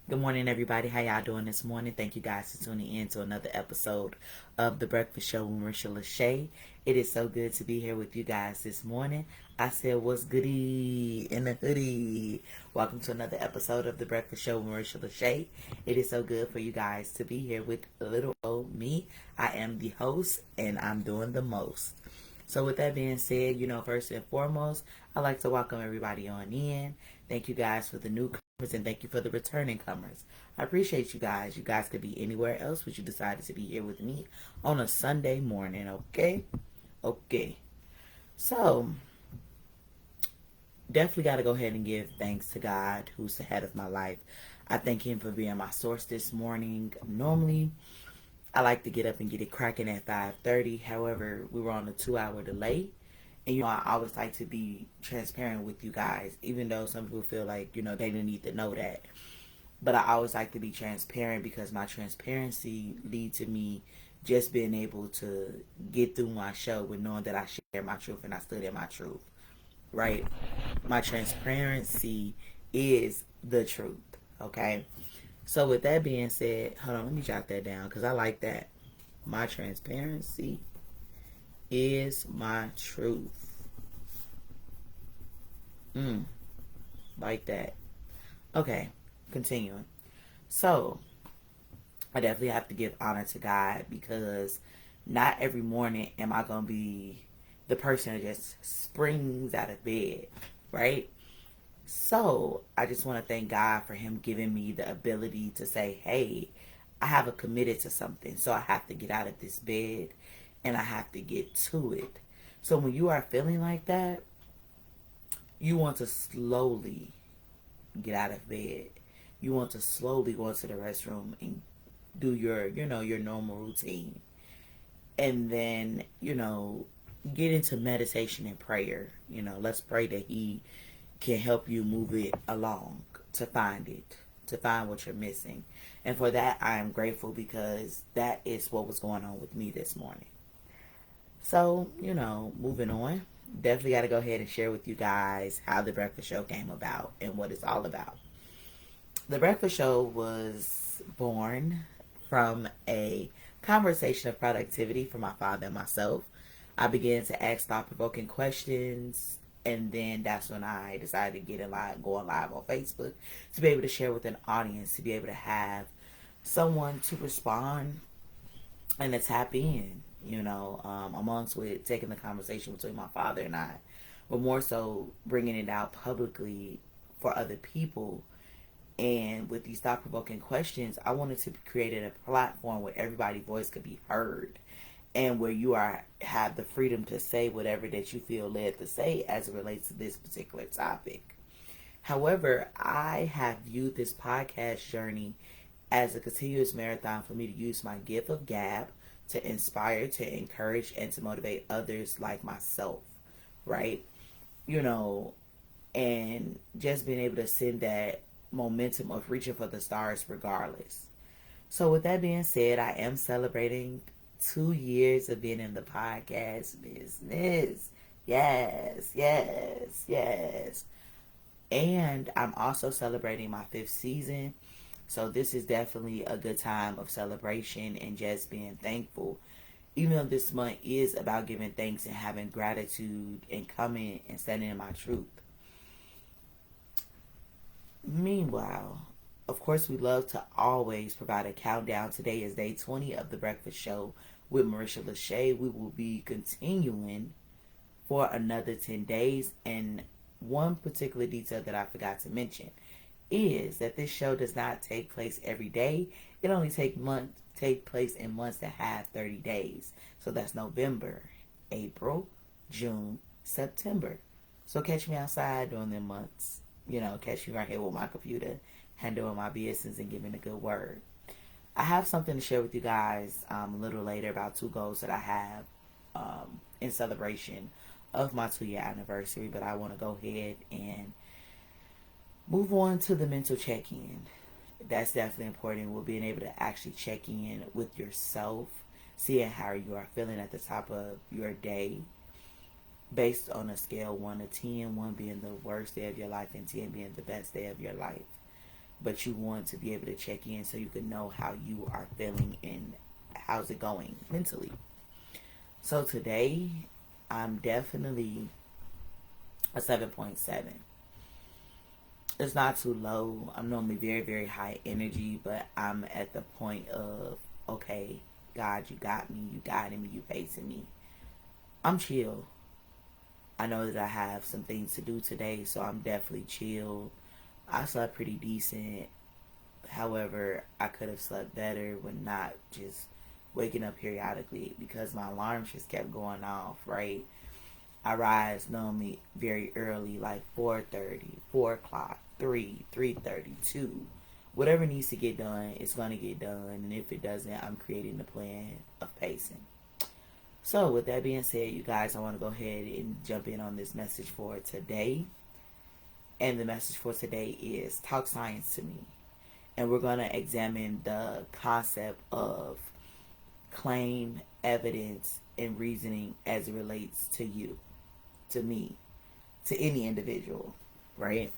Good morning, everybody. How y'all doing this morning? Thank you guys for tuning in to another episode of The Breakfast Show with Marisha LaShay. It is so good to be here with you guys this morning. I said, what's goody in the hoodie? Welcome to another episode of The Breakfast Show with Marisha LaShay. It is so good for you guys to be here with little old me. I am the host, and I'm doing the most. So with that being said, first and foremost, I'd like to welcome everybody on in. Thank you guys for the newcomers and thank you for the returning comers. I appreciate you guys. You guys could be anywhere else, but you decided to be here with me on a Sunday morning, okay? Okay. So, definitely got to go ahead and give thanks to God who's the head of my life. I thank him for being my source this morning. Normally, I like to get up and get it cracking at 5:30. However, we were on a 2-hour delay. And I always like to be transparent with you guys, even though some people feel like, they didn't need to know that. But I always like to be transparent because my transparency leads to me just being able to get through my show with knowing that I share my truth and I stood in my truth. Right? My transparency is the truth. Okay? So with that being said, hold on, let me jot that down because I like that. My transparency is my truth. Like that. Okay, continuing. So, I definitely have to give honor to God because not every morning am I going to be the person that just springs out of bed, right? So, I just want to thank God for Him giving me the ability to say, hey, I have a committed to something. So, I have to get out of this bed and I have to get to it. So, when you are feeling like that, you want to slowly get out of bed. You want to slowly go into the restroom and do your normal routine. And then, get into meditation and prayer. Let's pray that He can help you move it along to find it, to find what you're missing. And for that, I am grateful because that is what was going on with me this morning. So, moving on. Definitely got to go ahead and share with you guys how the breakfast show came about and what it's all about. The breakfast show was born from a conversation of productivity for my father and myself. I began to ask thought-provoking questions, and then that's when I decided to get in live, going live on Facebook to be able to share with an audience, to be able to have someone to respond and to tap in, amongst with taking the conversation between my father and I, but more so bringing it out publicly for other people. And with these thought provoking questions, I wanted to create a platform where everybody's voice could be heard and where you have the freedom to say whatever that you feel led to say as it relates to this particular topic. However, I have viewed this podcast journey as a continuous marathon for me to use my gift of gab to inspire, to encourage, and to motivate others like myself, right? You know, and just being able to send that momentum of reaching for the stars regardless. So with that being said, I am celebrating 2 years of being in the podcast business. Yes, yes, yes. And I'm also celebrating my 5th season. So this is definitely a good time of celebration and just being thankful. Even though this month is about giving thanks and having gratitude and coming and standing in my truth. Meanwhile, of course, we love to always provide a countdown. Today is day 20 of The Breakfast Show with Marisha LaShay. We will be continuing for another 10 days. And one particular detail that I forgot to mention is that this show does not take place every day. It only take place in months that have 30 days. So that's November, April, June, September. So catch me outside during the months. Catch me right here with my computer, handling my business and giving a good word. I have something to share with you guys a little later about 2 goals that I have in celebration of my 2-year anniversary. But I want to go ahead and move on to the mental check-in. That's definitely important. We're being able to actually check in with yourself, seeing how you are feeling at the top of your day, based on a scale 1 to 10, 1 being the worst day of your life and 10 being the best day of your life. but you want to be able to check in so you can know how you are feeling and how's it going mentally. So today, I'm definitely a 7.7. It's not too low. I'm normally very, very high energy, but I'm at the point of, okay, God, you got me, you guiding me, you pacing me. I'm chill. I know that I have some things to do today, so I'm definitely chill. I slept pretty decent. However, I could have slept better when not just waking up periodically because my alarm just kept going off, right? I rise normally very early, like 4:30, 4 o'clock, 3, 3:30, 2. Whatever needs to get done, it's going to get done. And if it doesn't, I'm creating the plan of pacing. So with that being said, you guys, I want to go ahead and jump in on this message for today. And the message for today is talk science to me. And we're going to examine the concept of claim, evidence, and reasoning as it relates to you, to me, to any individual, right?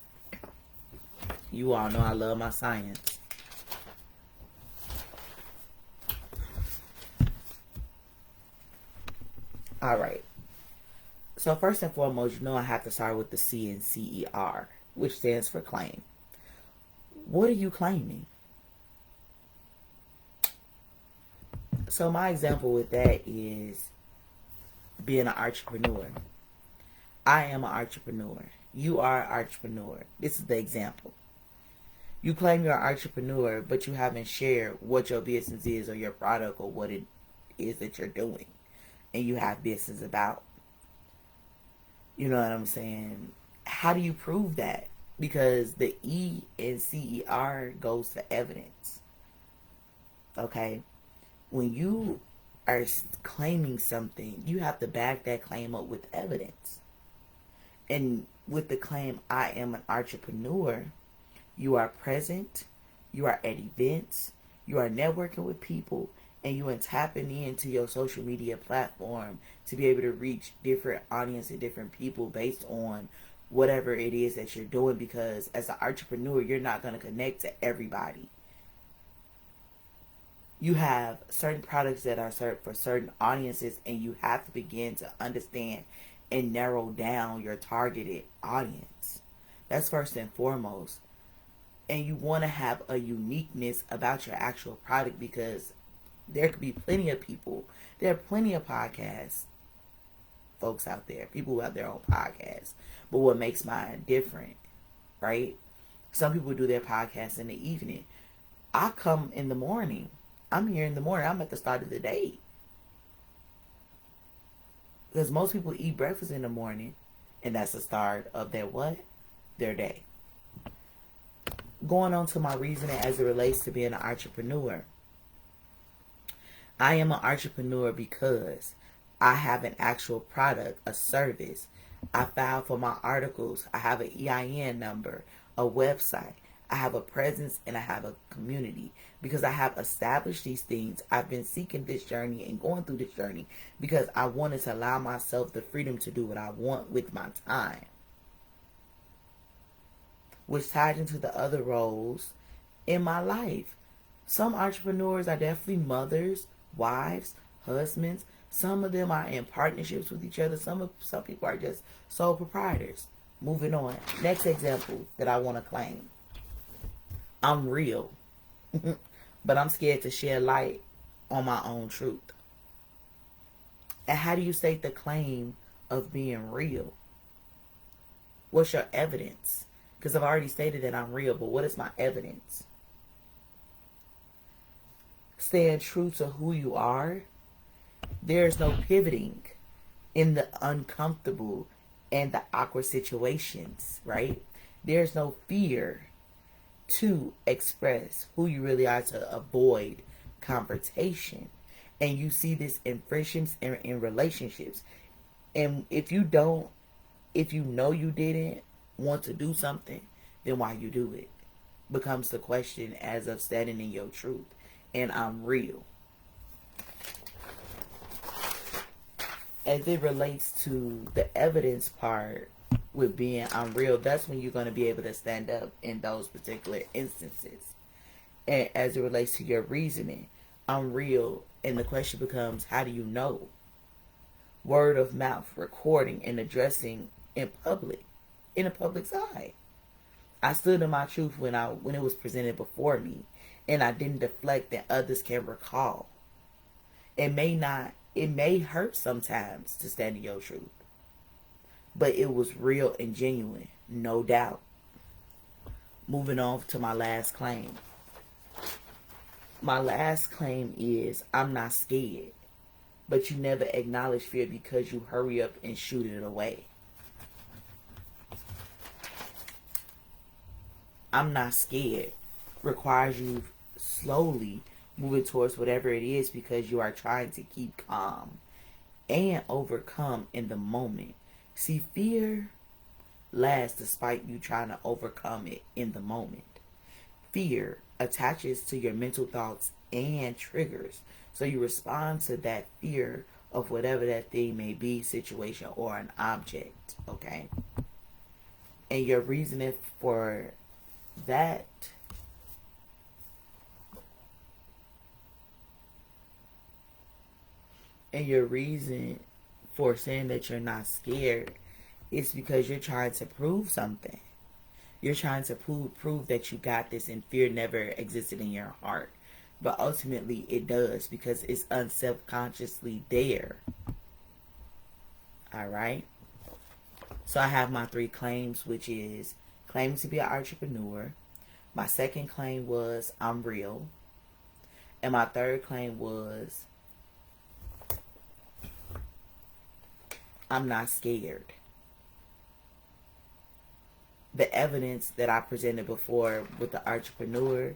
You all know I love my science. All right. So first and foremost, you know I have to start with the C in CER, which stands for claim. What are you claiming? So my example with that is being an entrepreneur. I am an entrepreneur. You are an entrepreneur. This is the example. You claim you're an entrepreneur, but you haven't shared what your business is or your product or what it is that you're doing. And you have business about. You know what I'm saying? How do you prove that? Because the E in CER goes to evidence. Okay? When you are claiming something, you have to back that claim up with evidence. And with the claim, I am an entrepreneur, you are present, you are at events, you are networking with people, and you are tapping into your social media platform to be able to reach different audience and different people based on whatever it is that you're doing, because as an entrepreneur, you're not going to connect to everybody. You have certain products that are for certain audiences, and you have to begin to understand and narrow down your targeted audience. That's first and foremost. And you want to have a uniqueness about your actual product, because there could be plenty of people. There are plenty of podcasts folks out there, people who have their own podcasts. But what makes mine different, right? Some people do their podcasts in the evening. I come in the morning. I'm here in the morning. I'm at the start of the day. Because most people eat breakfast in the morning, and that's the start of their what? Their day. Going on to my reasoning as it relates to being an entrepreneur. I am an entrepreneur because I have an actual product, a service. I filed for my articles. I have an EIN number, a website. I have a presence, and I have a community. Because I have established these things, I've been seeking this journey and going through this journey because I wanted to allow myself the freedom to do what I want with my time. Which ties into the other roles in my life. Some entrepreneurs are definitely mothers, wives, husbands. Some of them are in partnerships with each other. Some people are just sole proprietors. Moving on. Next example that I want to claim. I'm real. But I'm scared to share light on my own truth. And how do you state the claim of being real? What's your evidence? Because I've already stated that I'm real, but what is my evidence? Staying true to who you are. There's no pivoting in the uncomfortable and the awkward situations, right? There's no fear to express who you really are, to avoid confrontation. And you see this in friendships and in relationships. And if you know you didn't want to do something, then why you do it becomes the question as of standing in your truth. And I'm real. As it relates to the evidence part, with being I'm real, that's when you're going to be able to stand up in those particular instances. And as it relates to your reasoning, I'm real, and the question becomes, how do you know? Word of mouth, recording, and addressing in public, in a public's eye. I stood in my truth when it was presented before me, and I didn't deflect that others can recall. It may hurt sometimes to stand in your truth, but it was real and genuine, no doubt. Moving on to my last claim. My last claim is I'm not scared, but you never acknowledge fear because you hurry up and shoot it away. I'm not scared requires you slowly moving towards whatever it is because you are trying to keep calm and overcome in the moment. See, fear lasts despite you trying to overcome it in the moment. Fear attaches to your mental thoughts and triggers. So you respond to that fear of whatever that thing may be, situation, or an object. Okay? And your reasoning for that and your reason for saying that you're not scared is because you're trying to prove something. You're trying to prove that you got this, and fear never existed in your heart. But ultimately it does because it's unselfconsciously there. Alright? So I have my 3 claims, which is claiming to be an entrepreneur. My second claim was I'm real. And my third claim was I'm not scared. The evidence that I presented before with the entrepreneur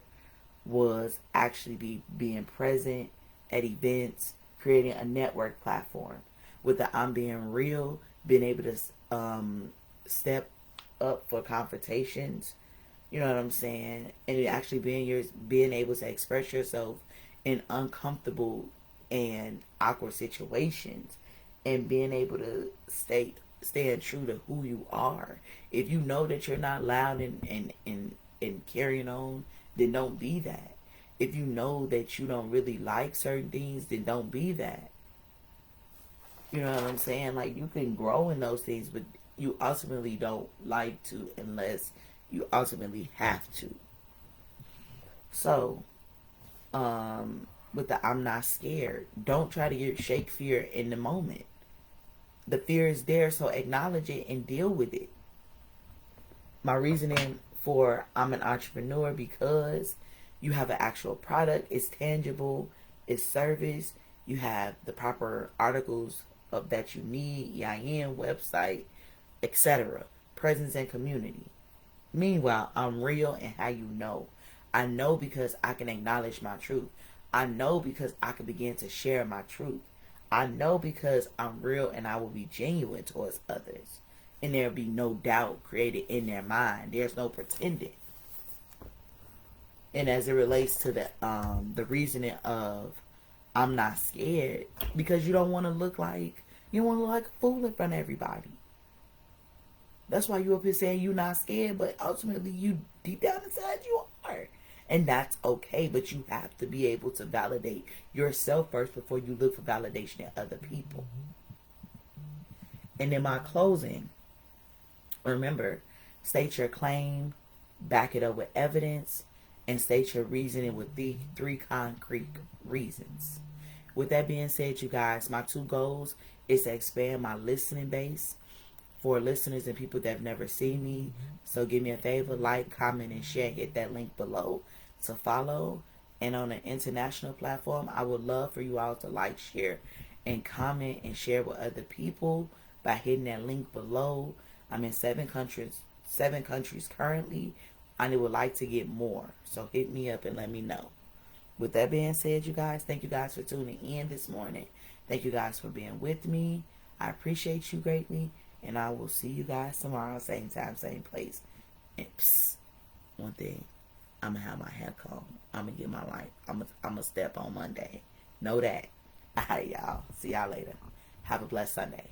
was actually being present at events, creating a network platform. With the I'm being real, being able to step up for confrontations, you know what I'm saying, and actually being able to express yourself in uncomfortable and awkward situations, and being able to staying true to who you are. If you know that you're not loud and carrying on, then don't be that. If you know that you don't really like certain things, then don't be that. You know what I'm saying? Like, you can grow in those things, but you ultimately don't like to unless you ultimately have to. So, with the I'm not scared, don't try to shake fear in the moment. The fear is there, so acknowledge it and deal with it. My reasoning for I'm an entrepreneur because you have an actual product, it's tangible, it's service, you have the proper articles that you need, EIN, website, etc. Presence and community. Meanwhile, I'm real, and how you know? I know because I can acknowledge my truth. I know because I can begin to share my truth. I know because I'm real and I will be genuine towards others. And there will be no doubt created in their mind. There's no pretending. And as it relates to the reasoning of I'm not scared, because you don't want to look like a fool in front of everybody. That's why you up here saying you're not scared, but ultimately you deep down inside you are. And that's okay, but you have to be able to validate yourself first before you look for validation in other people. And in my closing, remember, state your claim, back it up with evidence, and state your reasoning with the 3 concrete reasons. With that being said, you guys, my 2 goals is to expand my listening base for listeners and people that have never seen me. So give me a favor, like, comment, and share. Hit that link below to follow. And on an international platform, I would love for you all to like, share, and comment and share with other people by hitting that link below. I'm in 7 countries currently, and I would like to get more. So hit me up and let me know. With that being said, you guys, thank you guys for tuning in this morning. Thank you guys for being with me. I appreciate you greatly. And I will see you guys tomorrow, same time, same place. And one thing, I'm going to have my hair combed. I'm going to get my life. I'm going to step on Monday. Know that. All right, y'all. See y'all later. Have a blessed Sunday.